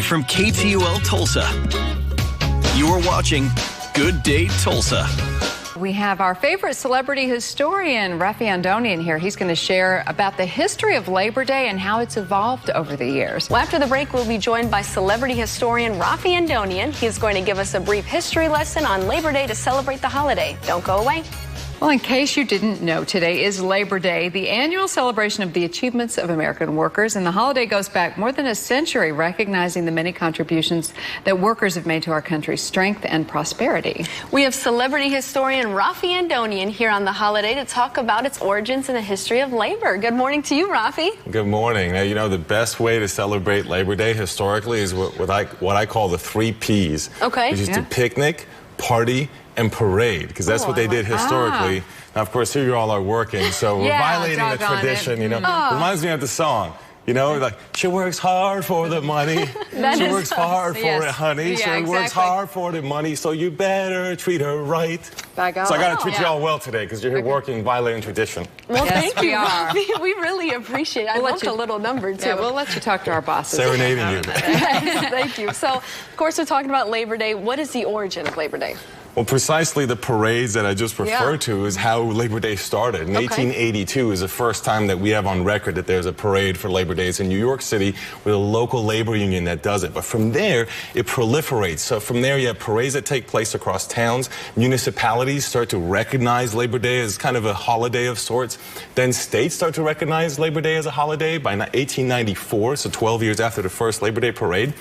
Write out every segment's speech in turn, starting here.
Live from KTUL Tulsa. You are watching Good Day Tulsa. We have our favorite celebrity historian, Raffi Andonian, here. He's going to share about the history of Labor Day and how it's evolved over the years. Well, after the break, we'll be joined by celebrity historian Raffi Andonian. He's going to give us a brief history lesson on Labor Day to celebrate the holiday. Don't go away. Well, in case you didn't know, today is Labor Day, the annual celebration of the achievements of American workers. And the holiday goes back more than a century, recognizing the many contributions that workers have made to our country's strength and prosperity. We have celebrity historian Raffi Andonian here on the holiday to talk about its origins and the history of labor. Good morning to you, Raffi. Good morning. Now, you know, the best way to celebrate Labor Day historically is what I call the 3 Ps. Okay. Which is to picnic, party, and parade, because that's what they did historically. Now, of course, here you all are working, so we're violating the tradition, you know. Reminds me of the song. You know, like, she works hard for the money. She works hard for it, honey. She works hard for the money, so you better treat her right. So I got to treat you all well today, because you're here working, violating tradition. Well, thank you, Raffi. We really appreciate it. I love the little number, too. Yeah, we'll let you talk to our bosses. Serenading you. Yes, thank you. So, of course, we're talking about Labor Day. What is the origin of Labor Day? Well, precisely the parades that I just referred to is how Labor Day started. In 1882 is the first time that we have on record that there's a parade for Labor Day. It's in New York City with a local labor union that does it. But from there, it proliferates. So from there, you have parades that take place across towns. Municipalities start to recognize Labor Day as kind of a holiday of sorts. Then states start to recognize Labor Day as a holiday. By 1894, so 12 years after the first Labor Day parade,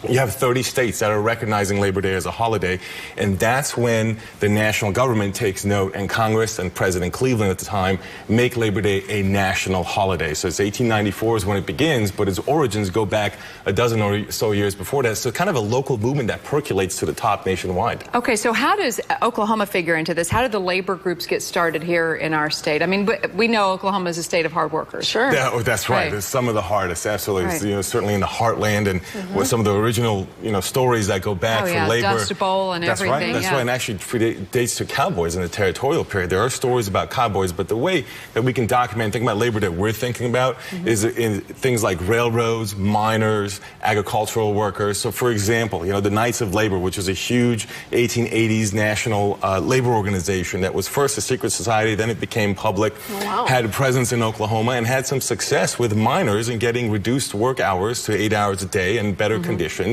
you have 30 states that are recognizing Labor Day as a holiday, and that's when the national government takes note, and Congress and President Cleveland at the time make Labor Day a national holiday. So it's 1894 is when it begins, but its origins go back a dozen or so years before that. So kind of a local movement that percolates to the top nationwide. Okay, so how does Oklahoma figure into this? How did the labor groups get started here in our state? I mean, we know Oklahoma is a state of hard workers. Sure. Yeah, that's right. It's some of the hardest, absolutely. You know, certainly in the heartland, and with some of the original, you know, stories that go back for labor. Dust Bowl and everything. That's right, and actually dates to cowboys in the territorial period. There are stories about cowboys, but the way that we can document and think about labor that we're thinking about is in things like railroads, miners, agricultural workers. So, for example, you know, the Knights of Labor, which was a huge 1880s national labor organization that was first a secret society, then it became public, had a presence in Oklahoma, and had some success with miners in getting reduced work hours to 8 hours a day and better conditions.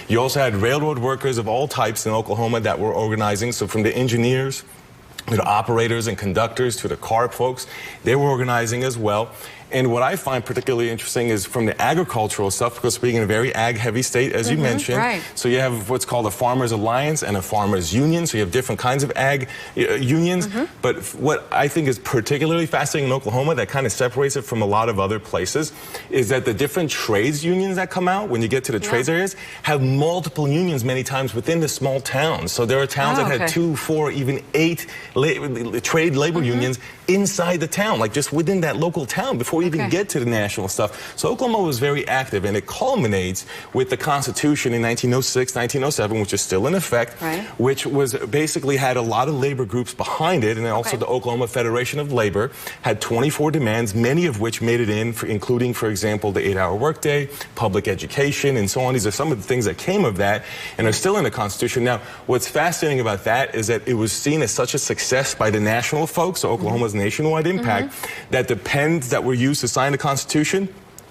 You also had railroad workers of all types in Oklahoma that were organizing. So from the engineers to the operators and conductors to the car folks, they were organizing as well. And what I find particularly interesting is from the agricultural stuff, because we're in a very ag-heavy state, as you mentioned. So you have what's called a Farmers Alliance and a Farmers Union. So you have different kinds of ag unions. But what I think is particularly fascinating in Oklahoma that kind of separates it from a lot of other places is that the different trades unions that come out when you get to the trades areas have multiple unions many times within the small towns. So there are towns that had 2, 4, even 8 trade labor unions inside the town, like just within that local town before you even get to the national stuff. So Oklahoma was very active, and it culminates with the Constitution in 1906, 1907, which is still in effect, which was basically had a lot of labor groups behind it, and also the Oklahoma Federation of Labor had 24 demands, many of which made it in, including, for example, the 8-hour workday, public education, and so on. These are some of the things that came of that and are still in the Constitution. Now, what's fascinating about that is that it was seen as such a success by the national folks, so Oklahoma's nationwide impact, that the pens that were used to sign the Constitution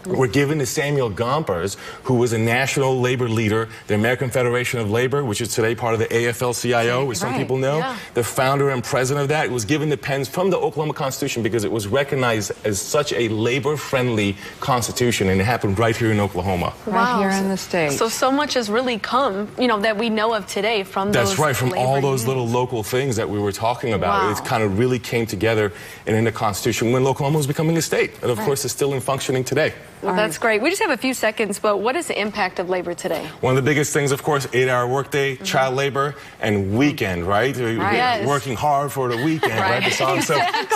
were given to Samuel Gompers, who was a national labor leader, the American Federation of Labor, which is today part of the AFL-CIO, which some people know. The founder and president of that was given the pens from the Oklahoma Constitution because it was recognized as such a labor-friendly constitution, and it happened right here in Oklahoma. Right here in the state. So much has really come, you know, that we know of today from those. That's right, from all those little local things that we were talking about. It kind of really came together and in the Constitution when Oklahoma was becoming a state, and of course it's still in functioning today. Well, that's great. We just have a few seconds, but what is the impact of labor today? One of the biggest things, of course, 8-hour workday, child labor, and weekend, right? Working hard for the weekend, right? So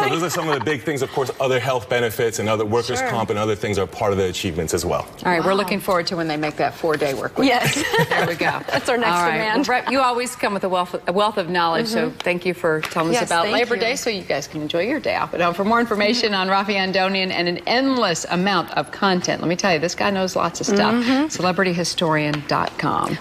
those are some of the big things. Of course, other health benefits and other workers' comp and other things are part of the achievements as well. All right, we're looking forward to when they make that 4-day work week. Yes. There we go. That's our next demand. Well, you always come with a wealth of knowledge, so thank you for telling us about Labor Day so you guys can enjoy your day off at home. For more information on Raffi Andonian and an endless amount of content, content. Let me tell you, this guy knows lots of stuff. CelebrityHistorian.com.